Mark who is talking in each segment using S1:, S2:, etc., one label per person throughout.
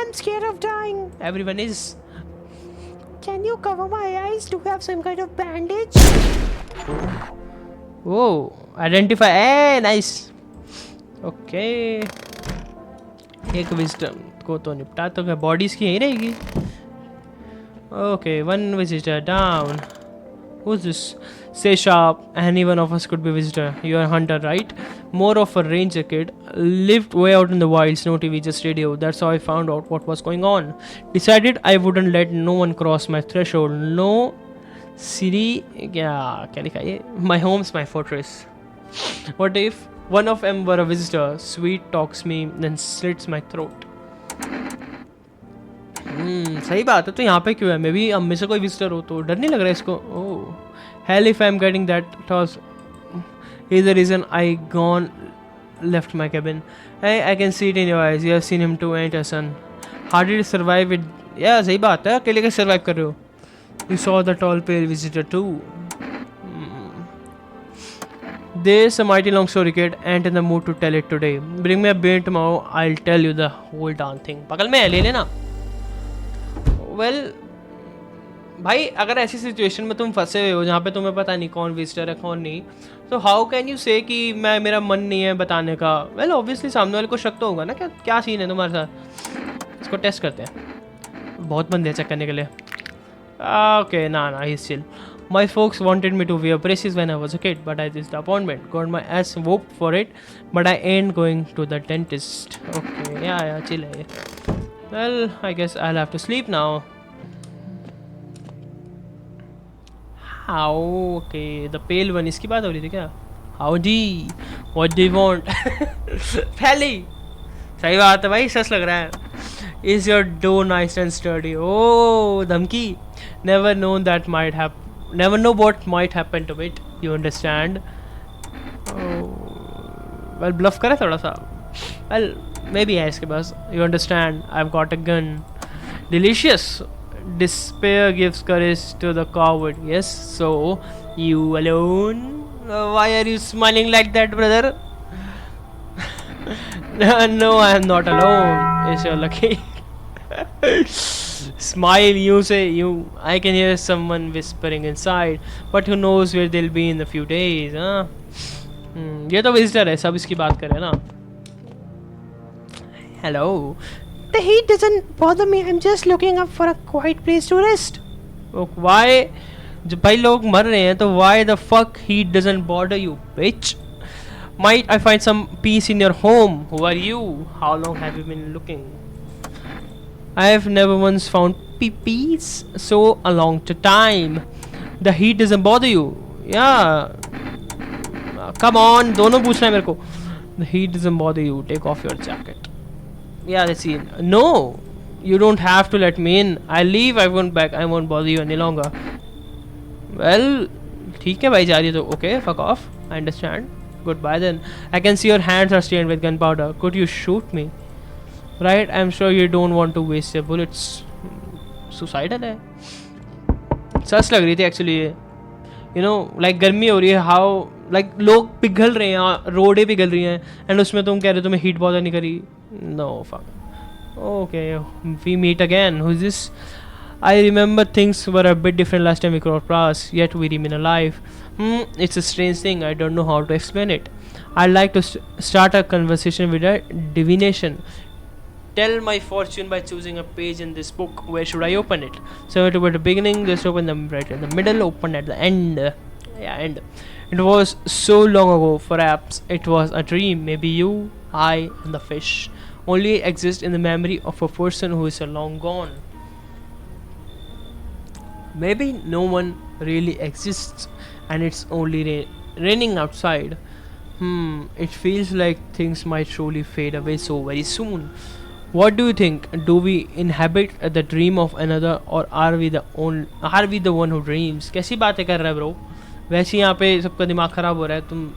S1: I'm scared of dying. Everyone is. Can you cover my eyes? Do you have some kind of bandage? Oh, identify. Hey, nice. Okay. एक visitor को तो निपटा तो क्या bodies की यहीं रहेगी. Okay, one visitor down. Who's this? Stay sharp. Any one of us could be visitor. You're a hunter, right? More of a ranger kid. Lived way out in the wilds. No TV, just radio. That's how I found out what was going on. Decided I wouldn't let no one cross my threshold. No city. Yeah, क्या लिखा ये? My home's my fortress. What if one of them were a visitor? Sweet talks me, then slits my throat. सही बात है. तो यहाँ पे क्यों है? मे बी हम में से कोई विजिटर हो तो डर नहीं लग रहा है इसको. Oh hell if I am getting that toss is the reason I gone left my cabin. I can see it in your eyes. You have seen him too and son. How did survive it? या सही बात है. अकेले कैसे survive कर रहे हो? You saw the tall pale visitor too. There's a mighty long story, kid. Ain't in the mood to tell it today. Bring me a beer tomorrow. I'll tell you the whole darn thing. पकड़ में ले लेना. Well, भाई अगर ऐसी situation में तुम फंसे हुए हो जहाँ पे तुम्हें पता नहीं कौन विजिटर है कौन नहीं, तो हाउ कैन यू से कि मैं मेरा मन नहीं है बताने का. वेल ऑब्वियसली सामने वाले को शक तो होगा ना. क्या क्या सीन है तुम्हारे साथ. इसको टेस्ट करते हैं. बहुत बंदे चेक करने के लिए. ओके ना ही chill. My folks wanted me to wear braces when I was a kid, but I disappointment. Got my ass whooped for it, but I ain't going to the dentist. Okay, yeah, chill hai. Well, I guess I'll have to sleep now. How? Okay, the pale one. इसकी बात हो रही थी क्या? Howdy. What do you want? पहली. सही बात है भाई. सच लग रहा है. Is your door nice and sturdy? Oh, धमकी. Never known that might happen. Never know what might happen to it. You understand? Oh, well, bluff करें थोड़ा सा. Well, maybe है इसके पास. You understand? I've got a gun. Delicious. Despair gives courage to the coward. Yes. So you alone? Why are you smiling like that, brother? No, I am not alone. It's your lucky. Smile, you say. I can hear someone whispering inside, but who knows where they'll be in a few days, huh? ये तो visitor है. सब इसकी बात करें ना. Hello. The heat doesn't bother me. I'm just looking up for a quiet place to rest. Why? जब भाई लोग मर रहे हैं तो why the fuck heat doesn't bother you, bitch? Might I find some peace in your home? Who are you? How long have you been looking? I have never once found peace so a long time. The heat doesn't bother you. Yeah. Come on, दोनों पूछना है मेरे को. The heat doesn't bother you. Take off your jacket. Yeah, let's see. No, you don't have to let me in. I'll leave. I won't back. I won't bother you any longer. Well, ठीक है भाई जा रही है तो okay. Fuck off. I understand. Goodbye then. I can see your hands are stained with gunpowder. Could you shoot me? Right, I'm sure you don't want to waste your bullets. Suicidal है. सच लग रही थी actually ये. You know, like गर्मी हो रही है. How like लोग पिघल रहे हैं, रोडें पिघल रही हैं, एंड उसमें तुम कह रहे हो तुम्हें हीट बॉदर नहीं करी. No fuck. Okay, we meet again. Who's this? I remember things were a bit different last time we crossed paths, yet we remain alive. It's a strange thing. I don't know how to explain it. I'd like to start a conversation with a divination. Tell my fortune by choosing a page in this book. Where should I open it? So at the beginning, just open them right in the middle, open at the end. Yeah, end. It was so long ago, perhaps it was a dream. Maybe you, I, and the fish only exist in the memory of a person who is long gone. Maybe no one really exists and it's only raining outside. It feels like things might surely fade away so very soon. What do you think? Do we inhabit the dream of another, or are we the one who dreams? कैसी बातें कर रहा है bro? वैसे यहाँ पे सबका दिमाग खराब हो रहा है. तुम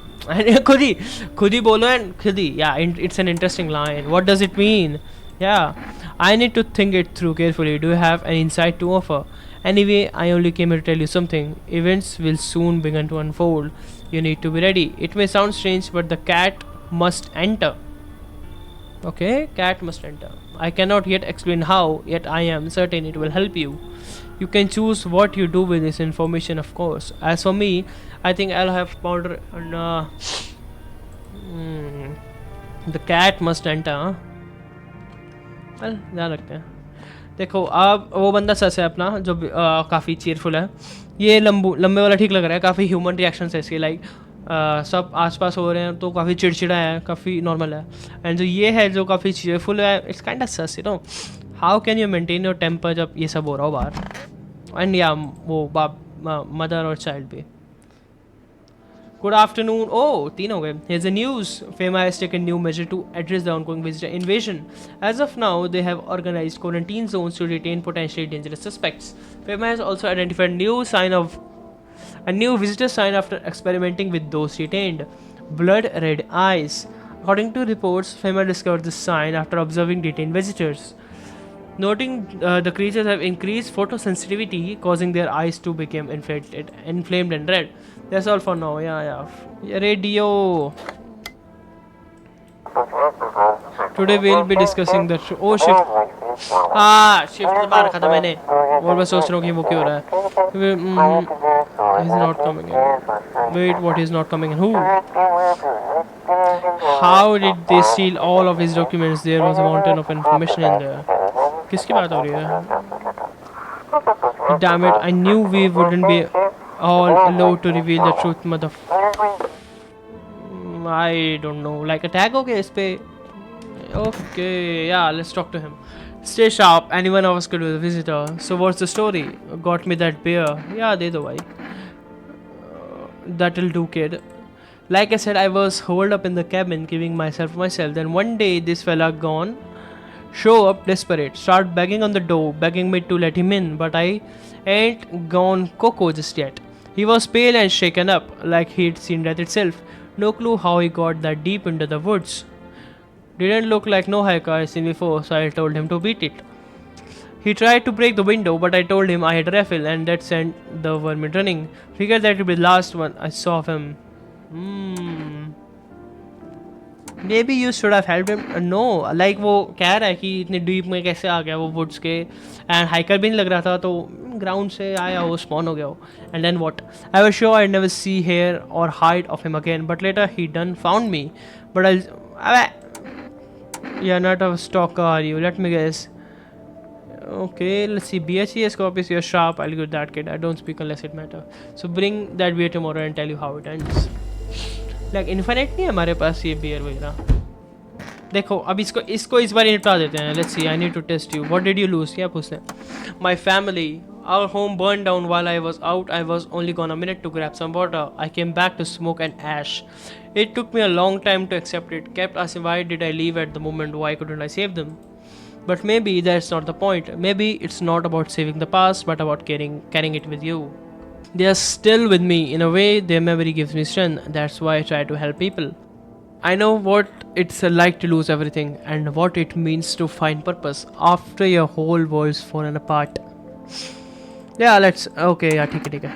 S1: खुद ही बोलो and खुद ही. Yeah, it's an interesting line. What does it mean? Yeah, I need to think it through carefully. Do you have an insight to offer? Anyway, I only came here to tell you something. Events will soon begin to unfold. You need to be ready. It may sound strange, but the cat must enter. Okay, cat must enter. I cannot yet explain how, yet I am certain it will help you. You can choose what you do with this information, of course. As for me, I think I'll have powder and the cat must enter. Well, ध्यान रखते हैं. देखो अब वो बंदा सच है अपना जो काफ़ी चीयरफुल है. ये लंबे वाला ठीक लग रहा है. काफ़ी ह्यूमन रिएक्शन है इसके. लाइक सब आसपास हो रहे हैं तो काफ़ी चिड़चिड़ा है, काफ़ी नॉर्मल है. एंड जो ये है जो काफ़ी चीयरफुल है, it's kind of sus, you know. How can you maintain your temper जब ये सब हो रहा हो बाहर. एंड या वो बाप मदर और चाइल्ड भी. Good afternoon. Oh, तीन हो गए. Here's the news. FEMA has taken new measure to address the ongoing visitor invasion. As of now, they have organized quarantine zones to detain potentially dangerous suspects. FEMA has also identified a new visitor sign after experimenting with those detained. Blood red eyes. According to reports, FEMA discovered this sign after observing detained visitors. Noting the creatures have increased photosensitivity, causing their eyes to become inflamed and red. That's all for now. Yeah. Radio. Today we'll be discussing the oh shift. Shift तो बाहर रखा था मैंने. और मैं सोच रहा हूँ कि वो क्यों हो रहा है. He's not coming in. Wait, what is not coming in? Who? How did they steal all of his documents? There was a mountain of information in there. किसकी बात हो रही है? Damn it! I knew we wouldn't be all allowed to reveal the truth, mother. I don't know. Like attack हो गया इस पे? Okay, yeah. Let's talk to him. Stay sharp. Anyone of us could be a visitor. So what's the story? Got me that beer. Yeah, दे दो भाई. That'll do, kid. Like I said, I was holed up in the cabin, giving myself. Then one day, this fella gone. Show up desperate, start banging on the door, begging me to let him in, but I ain't gone coco just yet. He was pale and shaken up, like he'd seen death itself. No clue how he got that deep into the woods. Didn't look like no hiker I'd seen before, so I told him to beat it. He tried to break the window, but I told him I had a rifle, and that sent the vermin running. Figured that would be the last one I saw of him. Maybe you should have helped him. No, like वो कह रहा है कि इतने deep में कैसे आ गया वो वुड्स के. एंड हाइकर भी नहीं लग रहा था, तो ग्राउंड से आया वो, स्पॉन हो गया वो. And then what? I was sure I never see hair or hide of him again, but later he done found me. But I you're not a stalker, are you? Let me guess. Okay, let's see. BHCS copies, you're sharp. I'll get that, kid. I don't speak unless it matter. So bring that beer tomorrow and tell you how it ends. Like infinite नहीं है हमारे पास ये beer वगैरह. देखो अब इसको इस बार निपटा देते हैं. Let's see. I need to test you. What did you lose? क्या पूछते हैं? My family. Our home burned down while I was out. I was only gone a minute to grab some water. I came back to smoke and ash. It took me a long time to accept it. Kept asking why did I leave at the moment? Why couldn't I save them? But maybe that's not the point. Maybe it's not about saving the past, but about carrying it with you. They are still with me. In a way, their memory gives me strength. That's why I try to help people. I know what it's like to lose everything and what it means to find purpose after your whole world's fallen apart. Yeah, let's. Okay, yeah, ठीक है.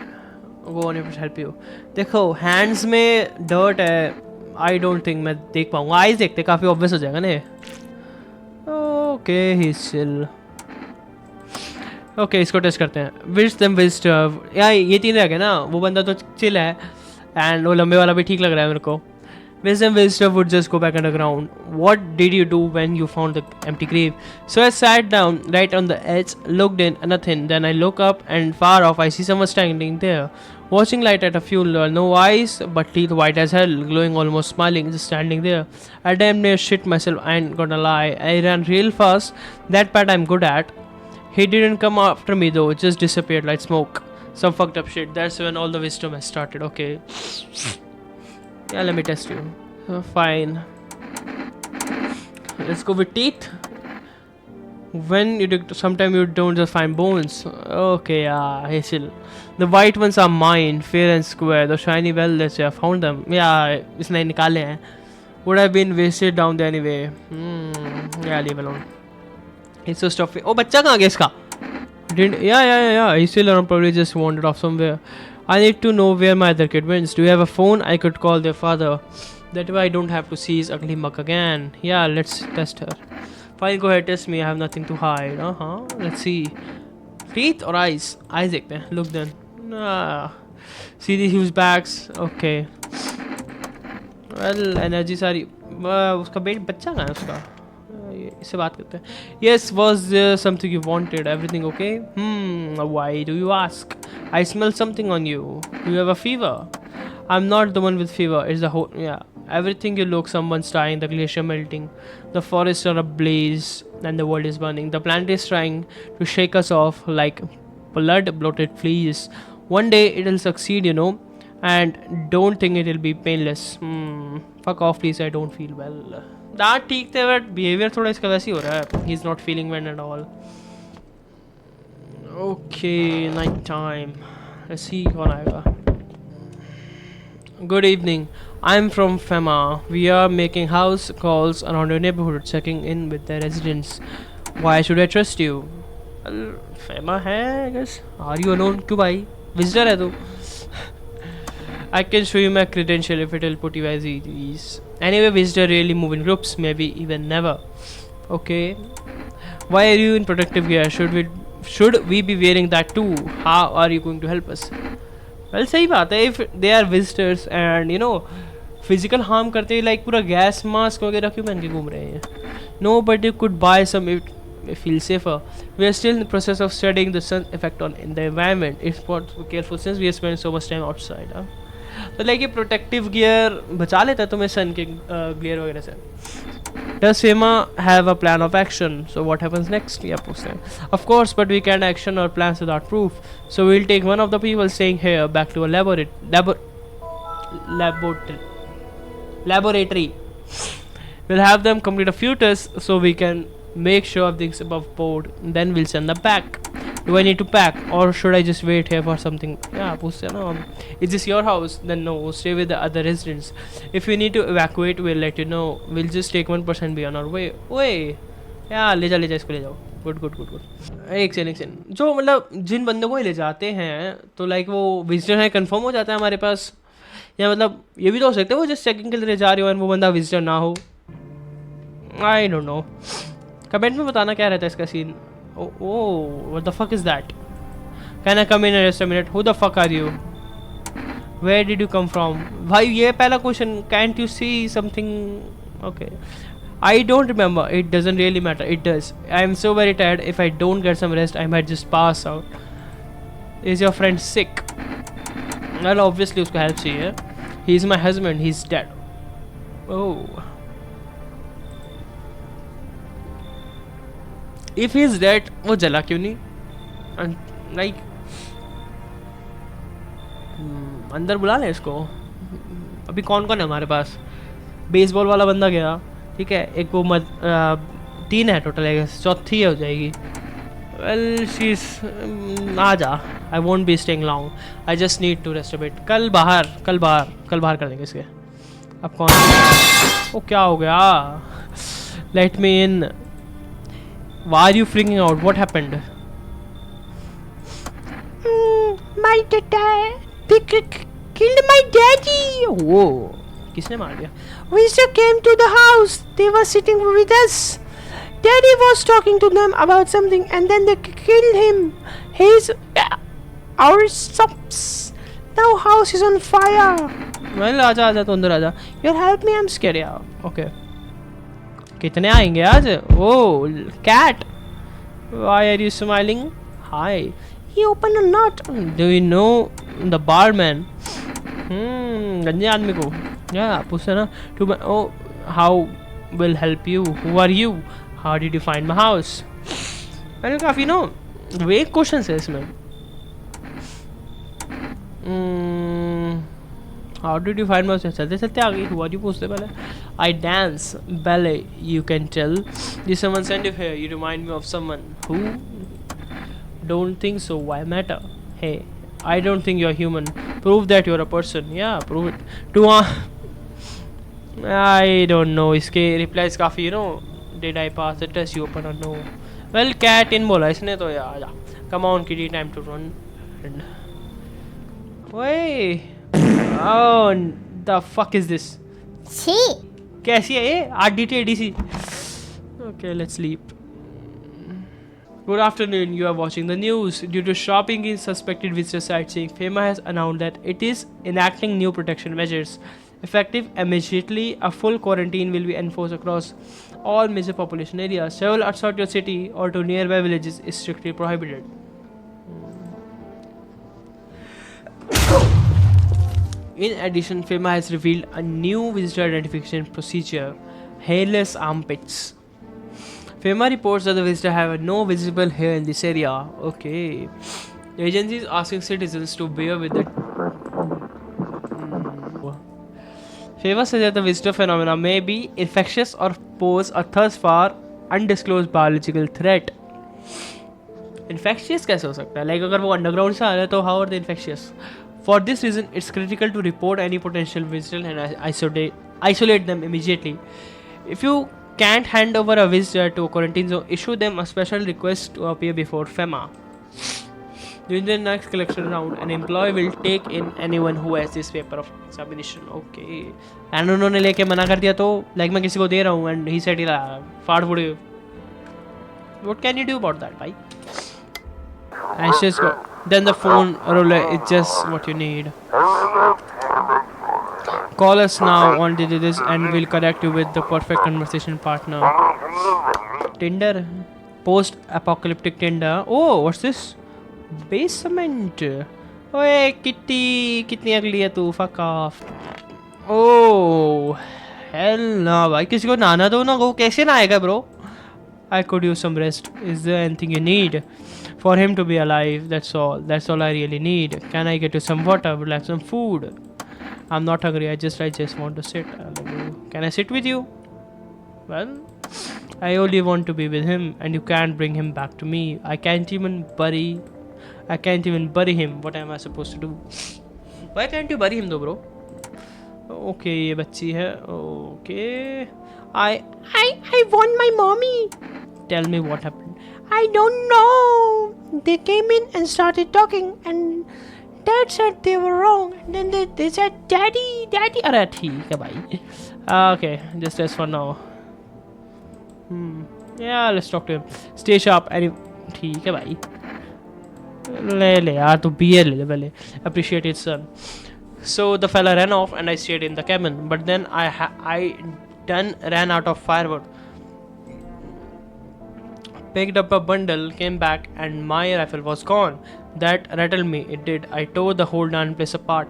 S1: Go on, if it help you. देखो, hands में dirt है. I don't think मैं देख पाऊँगा. Eyes देखते काफ़ी obvious हो जाएगा ना. Okay, he's chill. Okay, इसको टेस्ट करते हैं. Wish them visitor. यार ये तीन रह गए ना. वो बंदा तो chill है. And वो लंबे वाला भी ठीक लग रहा है मेरे को. Wisdom visitor would just go back underground. What did you do when you found the empty grave? So I sat down right on the edge, looked in, nothing. Then I look up and far off I see someone standing there, watching light at a funeral. No eyes, but teeth white as hell, glowing, almost smiling, just standing there. I damn near shit myself. I ain't gonna lie. I ran real fast. That part I'm good at. He didn't come after me though. Just disappeared like smoke. Some fucked up shit. That's when all the wisdom has started. Okay. Yeah, let me test you. Fine. Let's go with teeth. When you do, sometimes you don't just find bones. Okay, yeah, Hazel. The white ones are mine, fair and square. The shiny, well, let's say I found them. Yeah, इसने निकाले हैं. Would have been wasted down there anyway. Yeah, leave alone. It's so stuffy. Oh, बच्चा कहाँ गया इसका? Didn't? Yeah. He's still around. Probably just wandered off somewhere. I need to know where my other kid went. Do you have a phone? I could call their father. That way I don't have to see his ugly mug again. Yeah, let's test her. Fine, go ahead, test me. I have nothing to hide. Let's see. Teeth or eyes? Eyes देखते हैं. Look then. See the huge bags. Okay. Well, energy सारी. उसका बच्चा कहाँ है उसका? इससे बात करते हैं. Yes, was there something you wanted? Everything okay? Why do you ask? I smell something on you. Do you have a fever? I'm not the one with fever. It's the whole. Yeah. Everything you look, someone's dying, the glacier melting, the forests are ablaze, and the world is burning. The planet is trying to shake us off like blood bloated fleas. One day it'll succeed, you know, and don't think it'll be painless. Fuck off, please. I don't feel well. That ठीक थे but behavior थोड़ा इसका वैसी हो रहा है. He's not feeling well at all. Okay, night time. Let's see कौन आएगा. Good evening. I'm from FEMA. We are making house calls around your neighborhood, checking in with the residents. Why should I trust you? Well, FEMA है, I guess. Are you alone? क्यों भाई? Visitor है तू? I can show you my credential if it will put you as ease. Anyway, visitor really move in groups, maybe even never. Okay. Why are you in protective gear? Should we be wearing that too? How are you going to help us? Well, सही बात है. If they are visitors and you know physical harm करते हैं, like पूरा gas mask वगैरह क्यों पहन के घूम रहे हैं? No, but you could buy some if feel safer. We are still in the process of studying the sun effect on in the environment. It's important to be careful since we are spending so much time outside. तो like ये protective gear बचा लेता है तुम्हें सन के glare वगैरह से. Does FEMA have a plan of action? So what happens next? Yeah, पूछते हैं. Of course, but we can't action our plans without proof. So we'll take one of the people staying here back to a laboratory. We'll have them complete a few tests so we can make sure everything's above board. Then we'll send them back. Do I need to pack or should I just wait here for something? Yeah, पूछते हैं ना. Is this your house? Then no, stay with the other residents. If we need to evacuate, we'll let you know. We'll just take 1% be on our way. ओए, यार ले जा इसको ले जाओ. Good. एक सेकंड. जो मतलब जिन बंदों को ले जाते हैं तो लाइक वो विजिटर है कंफर्म हो जाता है हमारे पास, या मतलब ये भी तो हो सकता है वो जस्ट चेकिंग के लिए जा रहे हो और वो बंदा विजिटर ना हो. I don't know. कमेंट में बताना क्या रहता है इसका scene. Oh, what the fuck is that? Can I come in just a minute? Who the fuck are you? Where did you come from? भाई ये पहला question. Can't you see something? Okay. I don't remember. It doesn't really matter. It does. I am so very tired. If I don't get some rest, I might just pass out. Is your friend sick? Well, obviously उसको help चाहिए. He is my husband. He's dead. Oh. If he is dead, वो जला क्यों नहीं? Like अंदर बुला ले इसको. अभी कौन है हमारे पास? बेसबॉल वाला बंदा गया, ठीक है. एक वो 3 है टोटल है, चौथी हो जाएगी. Well, she's आ जा. I won't be staying long. I just need to rest a bit. कल बाहर कर देंगे इसके. अब कौन? ओ क्या हो गया? Let me in. Why are you freaking out? What happened? My dad. They killed my daddy. Whoa. किसने मार दिया? Visitor came to the house. They were sitting with us. Daddy was talking to them about something and then they killed him. He's our subs. Now house is on fire. Well, आजा तो अंदर आजा. You help me. I'm scared. Yeah. Okay. कितने आएंगे आज? Oh, cat. Why are you smiling? Hi. He opened a knot. Do you know the barman? गंजे आदमी को. Yeah, पूछते ना. Oh, how will help you? Who are you? How did you find my house? मैंने काफी no वेग questions है इसमें. How did you find my house? चलते आ गई. Who are you पूछते पहले. I dance ballet. You can tell. Did someone send you here? You remind me of someone. Who? Don't think so. Why matter? Hey, I don't think you're human. Prove that you're a person. Yeah, prove it. To I don't know. इसके replies काफी you know. Did I pass the test? You open or no? Well, cat in बोला इसने तो यार. Come on, kitty, time to run. Wait. Oh, the fuck is this?
S2: छी।
S1: कैसी है ये RDT ADC? Okay, let's sleep. Good afternoon. You are watching the news. Due to shopping in suspected visitor sightseeing, FEMA has announced that it is enacting new protection measures. Effective immediately, a full quarantine will be enforced across all major population areas. Travel outside your city or to nearby villages is strictly prohibited. In addition, FEMA has revealed a new visitor identification procedure, hairless armpits. FEMA reports that the visitor have no visible hair in this area. Okay. The agency is asking citizens to bear with it. FEMA says that the visitor phenomena may be infectious or pose a thus far undisclosed biological threat. Infectious कैसे हो सकता है? Like अगर वो underground से आ रहा है तो how are they infectious? For this reason, it's critical to report any potential visitor and isolate them immediately. If you can't hand over a visitor to a quarantine zone, issue them a special request to appear before FEMA. During the next collection round, an employee will take in anyone who has this paper of examination. Okay. And उन्होंने लेके मना कर दिया तो like मैं किसी को दे रहा हूँ and he said फाड़ फूड़. What can you do about that, भाई? And she's go. Then the phone roller is just what you need. Call us now on this and we'll connect you with the perfect conversation partner. Tinder. Post-apocalyptic Tinder. Oh, what's this? Basement. ओए kitty कितनी अगली है तू fuck off. Oh hell no भाई किसी को नहाना दो ना वो कैसे नहाएगा bro. I could use some rest. Is there anything you need? For him to be alive, that's all. That's all I really need. Can I get you some water? Would like some food? I'm not hungry. I just want to sit. Can I sit with you? Well, I only want to be with him, and you can't bring him back to me. I can't even bury him. What am I supposed to do? Why can't you bury him though, bro? Okay, ये बच्ची है. Okay. I want my mommy. Tell me what happened. I don't know. They came in and started talking, and Dad said they were wrong. And then they said, Daddy. अरे ठीक है भाई. Okay, just as for now. Yeah, let's talk to him. Stay sharp. ठीक है भाई. ले यार तू beer ले पहले. Appreciate it, son. So the fella ran off, and I stayed in the cabin. But then I ran out of firewood. Picked up a bundle, came back, and my rifle was gone. That rattled me, it did. I tore the whole darn place apart.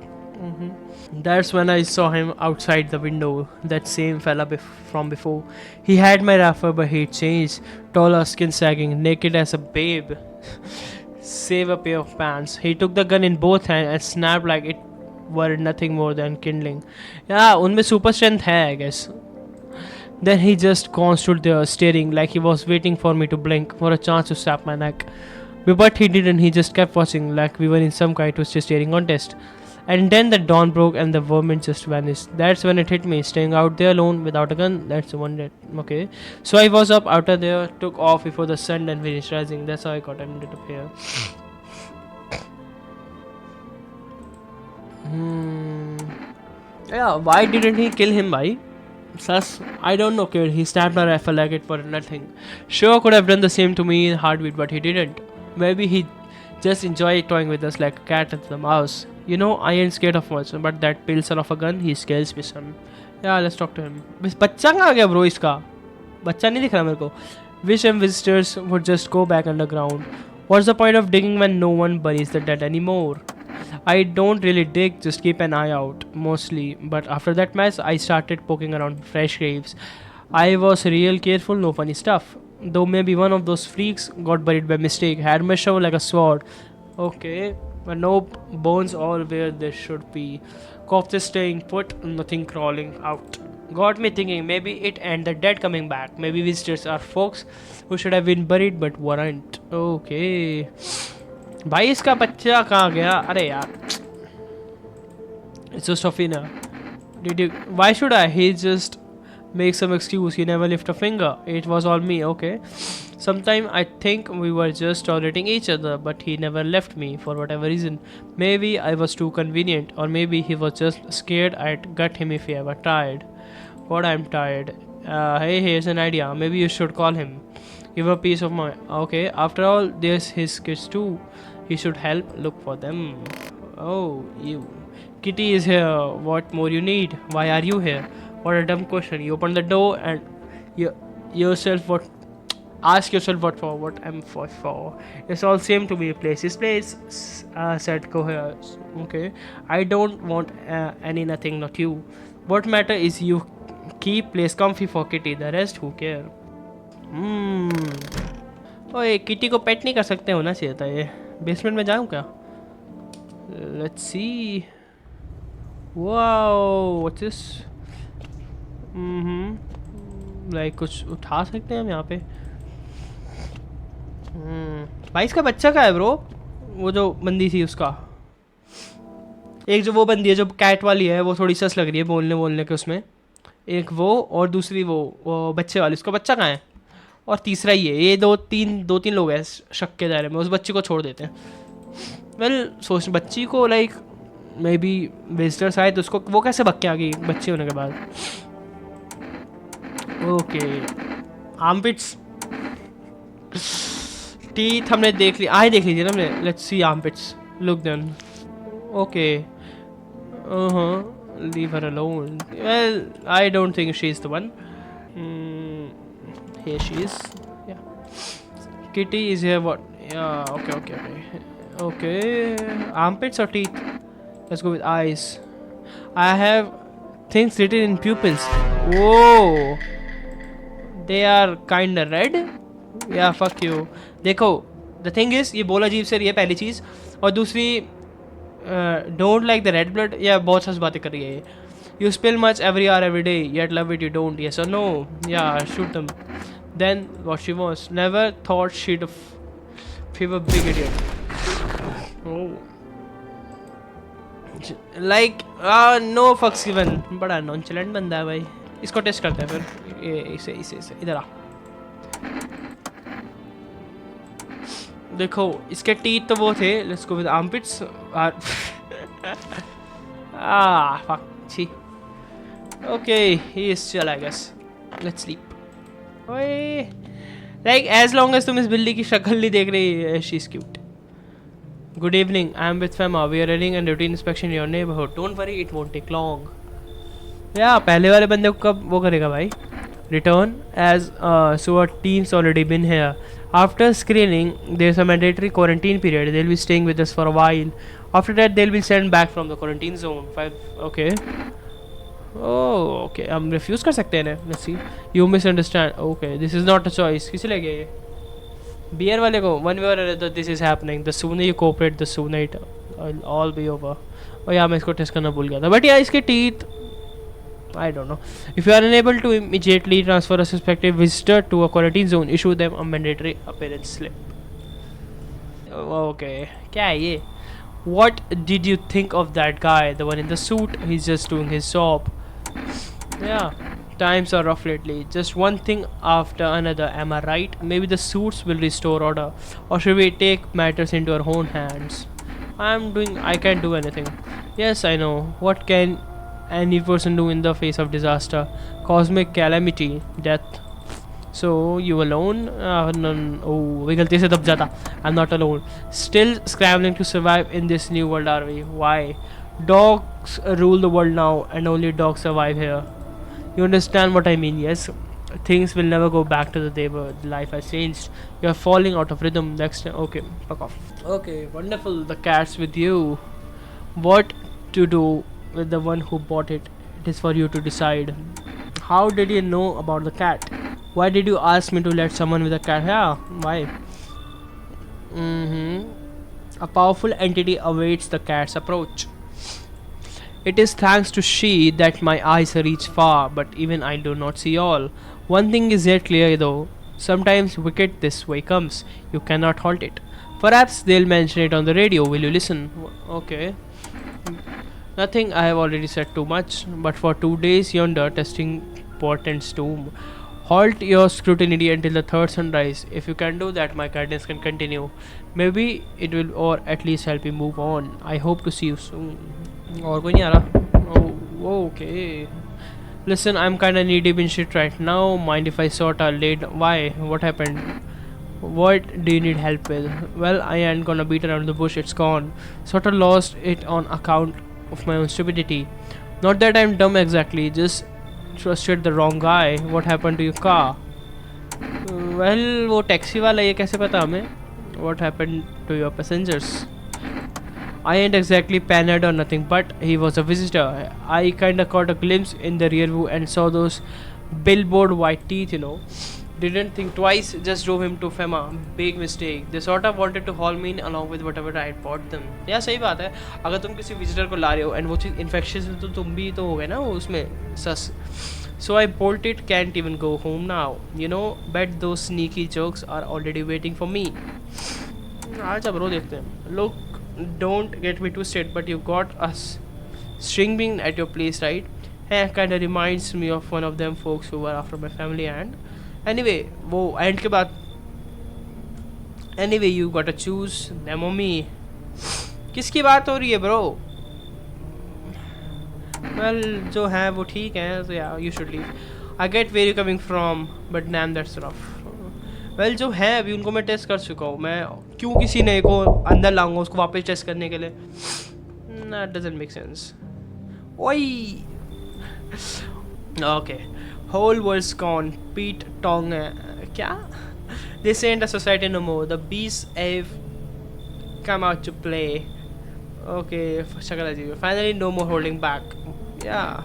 S1: That's when I saw him outside the window, that same fella from before. He had my rifle, but he'd changed. Taller, skin sagging, naked as a babe. Save a pair of pants. He took the gun in both hands and snapped like it were nothing more than kindling. Yeah, unme super strength hai, I guess. Then he just stood there staring like he was waiting for me to blink for a chance to snap my neck. But he didn't, he just kept watching like we were in some kind of staring contest. And then the dawn broke and the vermin just vanished. That's when it hit me, staying out there alone without a gun, that's the one that, okay. So I was up out of there, took off before the sun and finished rising. That's how I got ended up here. Yeah, why didn't he kill him, bhai? Sus, I don't know, kid. He snapped a rifle like it for nothing. Sure could have done the same to me in Heartbeat, but he didn't. Maybe he just enjoyed toying with us like a cat and the mouse. You know, I ain't scared of much, but that pale son of a gun, he scares me, son. Yeah, let's talk to him. बच्चा कहाँ गया bro इसका? बच्चा नहीं दिख रहा मेरे को. Wish some visitors would just go back underground. What's the point of digging when no one buries the dead anymore? I don't really dig, just keep an eye out, mostly. But after that mess, I started poking around fresh graves. I was real careful, no funny stuff. Though maybe one of those freaks got buried by mistake, had my shovel like a sword. Okay, but nope, bones all where they should be. Corpses staying put, nothing crawling out. Got me thinking, maybe it and the dead coming back. Maybe visitors are folks who should have been buried but weren't. Okay. भाई इसका बच्चा कहाँ गया? अरे यार. It's just Sofina. Did you? Why should I? He just make some excuse. He never lift a finger. It was all me. Okay. Sometime I think we were just tolerating each other, but he never left me for whatever reason. Maybe I was too convenient, or maybe he was just scared I'd gut him if he ever tried. God, I'm tired. Hey, here's an idea. Maybe you should call him. Give a peace of mind. Okay, after all, there's his kids too. He should help look for them. Oh, you. Kitty is here. What more you need? Why are you here? What a dumb question. You open the door and you yourself what ask yourself what for, what I'm for. It's all same to me. Place is place, said Coherence. Okay, I don't want any nothing, not you. What matter is you keep place comfy for Kitty. The rest who care. ओए kitty को पेट नहीं कर सकते, होना चाहिए था ये. Basement में जाऊँ क्या? Let's see. Wow, what's this? Like कुछ उठा सकते हैं हम यहाँ पे. भाई इसका बच्चा का है ब्रो, वो जो बंदी थी उसका. एक जो वो बंदी है जो कैट वाली है, वो थोड़ी सस लग रही है बोलने के उसमें. एक वो और दूसरी वो बच्चे वाली, उसका बच्चा कहाँ है? और तीसरा ही है. ये दो तीन लोग हैं शक के दायरे में. उस बच्ची को छोड़ देते हैं. वेल सोच, बच्ची को लाइक मे बी विजिटर्स आए तो उसको वो कैसे भग के आ गई बच्चे होने के बाद. ओके, आर्मपिट्स, टीथ हमने देख ली, आए देख लीजिए ना हमने. Let's see armpits, look then. Okay, leave her alone. Well, I don't think she's the one. Here she is. Yeah, Kitty is here. What? Yeah. Okay. Armpits or teeth? Let's go with eyes. I have things written in pupils. Whoa, they are kinda red. Yeah, fuck you. देखो, the thing is, ये बोला अजीब से रही है पहली चीज़, और दूसरी don't like the red blood. Yeah, बहुत सारी बातें कर रही है ये. You spill much every hour every day, yet love it you don't. Yes or no? Yeah, shoot them. Then what she was. Never thought she'd favor big idiot. Oh. Like no fucks given. बड़ा nonchalant बंदा है भाई. इसको test करते हैं फिर. इसे इधर आ. देखो इसके टीथ तो वो थे. Let's go with armpits. fuck. छी. Okay, he is chill I guess. Let's sleep. ओए, like as long as तुम इस बिल्ली की शक्ल नहीं देख रही, she's cute. Good evening, I am with Fema. We are running a routine inspection in your neighborhood. Don't worry, it won't take long. Yeah, पहले वाले बंदे को कब वो करेगा भाई? Return as so our team's already been here. After screening, there's a mandatory quarantine period. They'll be staying with us for a while. After that, they'll be sent back from the quarantine zone. 5. Okay. Oh, okay. हम refuse कर सकते हैं ना. Let's see. You misunderstand. Okay, this is not a choice. किसे ले गए ये? Beer वाले को. One way or another, this is happening. The sooner you cooperate, the sooner it'll all be over. Oh yeah, मैं इसको टेस्ट करना भूल गया था. But yeah, इसके teeth, I don't know. If you are unable to immediately transfer a suspected visitor to a quarantine zone, issue them a mandatory appearance slip. Okay. क्या है ये? What did you think of that guy? The one in the suit? He's just doing his job. Yeah. Times are rough lately. Just one thing after another. Am I right? Maybe the suits will restore order. Or should we take matters into our own hands? I can't do anything. Yes, I know. What can any person do in the face of disaster? Cosmic calamity, death. So you alone? No. Oh, we गलती से दब जाता. I'm not alone. Still scrambling to survive in this new world, are we? Why? Dogs rule the world now, and only dogs survive here. You understand what I mean? Yes. Things will never go back to the day where life has changed. You are falling out of rhythm. Next time. Okay, fuck off. Okay, wonderful. The cat's with you. What to do with the one who bought it? It is for you to decide. How did you know about the cat? Why did you ask me to let someone with a cat? Yeah, why? A powerful entity awaits the cat's approach. It is thanks to she that my eyes reach far, but even I do not see all. One thing is yet clear though. Sometimes wicked this way comes. You cannot halt it. Perhaps they'll mention it on the radio. Will you listen? Okay. Nothing, I have already said too much. But for 2 days yonder, testing portents doom. Halt your scrutiny until the third sunrise. If you can do that, my guidance can continue. Maybe it will, or at least help you move on. I hope to see you soon. और कोई नहीं आ रहा. Oh, okay. Listen, I'm kinda knee deep in shit right now. Mind if I sort out late? Why? What happened? What do you need help with? Well, I ain't gonna beat around the bush, it's gone. Sorta lost it on account of my own stupidity. Not that I'm dumb exactly, just trusted the wrong guy. What happened to your car? Well, वो taxi वाला ये कैसे पता हमें? What happened to your passengers? I ain't exactly panicked or nothing, but he was a visitor. I kinda caught a glimpse in the rear view and saw those billboard white teeth, you know. Didn't think twice, just drove him to FEMA. Big mistake. They sort of wanted to haul me in along with whatever I had bought them. या सही बात है. अगर तुम किसी visitor को ला रहे हो and वो चीज़ infectious है तो तुम भी तो हो गए ना वो उसमें सस. So I bolted, can't even go home now. You know, bet those sneaky jokes are already waiting for me. आजा ब्रो देखते हैं. Look, don't get me twisted, but you got us string bean at your place, right? Hey, kinda reminds me of one of them folks who were after my family and anyway, वो end के बाद anyway you gotta choose them or me. किसकी बात हो रही है bro? Well, जो है वो ठीक है, so yeah, you should leave. I get where you're coming from, but damn that's rough. Well जो है अभी उनको मैं टेस्ट कर चुका हूँ. मैं क्यों किसी नए को अंदर लाऊंगा उसको वापस टेस्ट करने के लिए? That doesn't make sense. ओई okay whole world's gone. Pete Tong क्या? This ain't a society no more. The beasts have come out to play. Okay, शक्ल अजीब. Finally no more holding back. Yeah.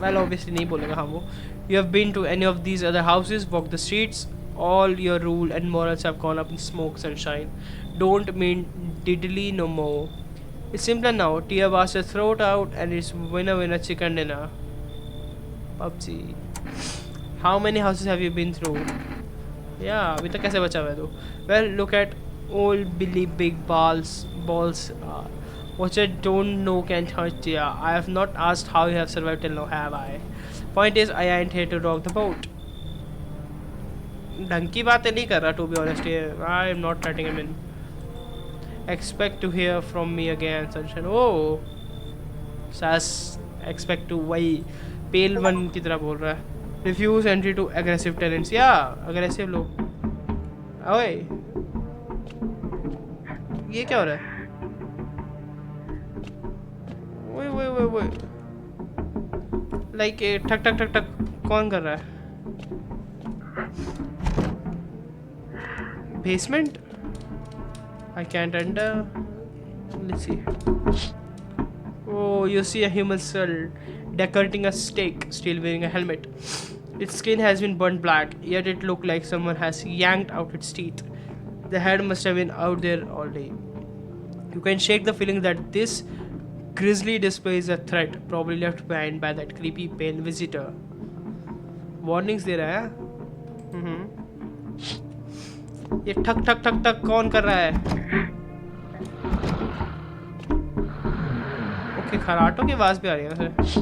S1: Well, obviously नहीं बोलेगा हम वो. You have been to any of these other houses, walked the streets, all your rule and morals have gone up in smoke, sunshine. Don't mean diddly no more. It's simpler now. Tia was a throat out and it's winner chicken dinner. PUBG. How many houses have you been through? Yeah, अभी तक कैसे बचा हुआ है तू? Well, look at old Billy Big Balls. What you don't know can't hurt Tia. I have not asked how you have survived till now, have I? Point is, I ain't here to rock the boat. ढंग की बातें नहीं कर रहा, to be honest. I am not letting him in. Expect to hear from me again, sunshine. Oh, Sas expect to वही pale one की तरह बोल रहा है. Refuse entry to aggressive tenants. Yeah, aggressive लोग. ओए, ये क्या हो रहा है? ओए. लाइक ठक ठक ठक ठक कौन कर रहा है? Basement? I can't enter. Let's see. Oh, you see a human skull decorating a stake, still wearing a helmet. Its skin has been burnt black, yet it looked like someone has yanked out its teeth. The head must have been out there all day. You can shake the feeling that this grisly display is a threat, probably left behind by that creepy pale visitor. Warnings दे रहा है. ये ठक ठक ठक ठक कौन कर रहा है? ओके, खराटों की आवाज भी आ रही है वैसे.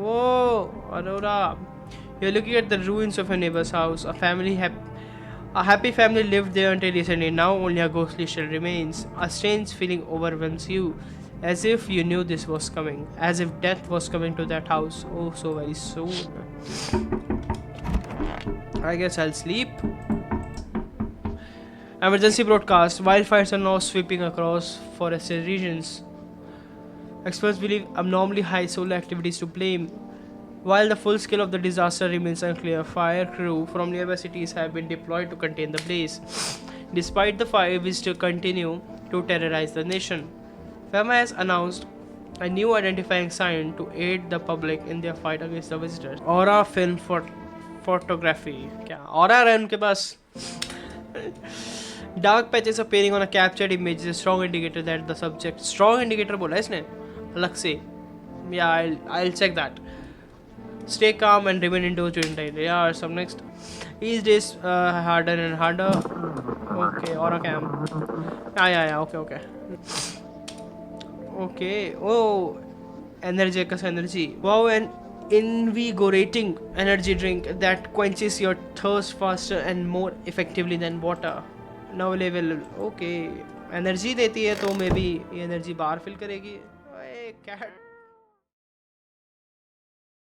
S1: वो Arora. You're looking at the ruins of a neighbor's house. A happy family lived there until recently. Now only a ghostly shell remains. A strange feeling overwhelms you, as if you knew this was coming, as if death was coming to that house. Oh, so very soon. I guess I'll sleep. Emergency broadcast. Wildfires are now sweeping across forested regions. Experts believe abnormally high solar activity is to blame. While the full scale of the disaster remains unclear, fire crew from nearby cities have been deployed to contain the blaze. Despite the fire, we still continue to terrorize the nation. FEMA has announced a new identifying sign to aid the public in their fight against the visitors. Aura film photography. क्या Aura है उनके पास? Dark patches appearing on a captured image is a strong indicator that the subject. Strong indicator बोला इसने अलग से. Yeah, I'll check that. Stay calm and remain indoors during the day. Yeah, some next. Each day is harder and harder. Okay, Aura cam. Yeah. Okay. Okay. Oh, Energeticus energy. Wow, an invigorating energy drink that quenches your thirst faster and more effectively than water. Now level. Okay, energy देती है तो may be ये energy बाहर fill करेगी. cat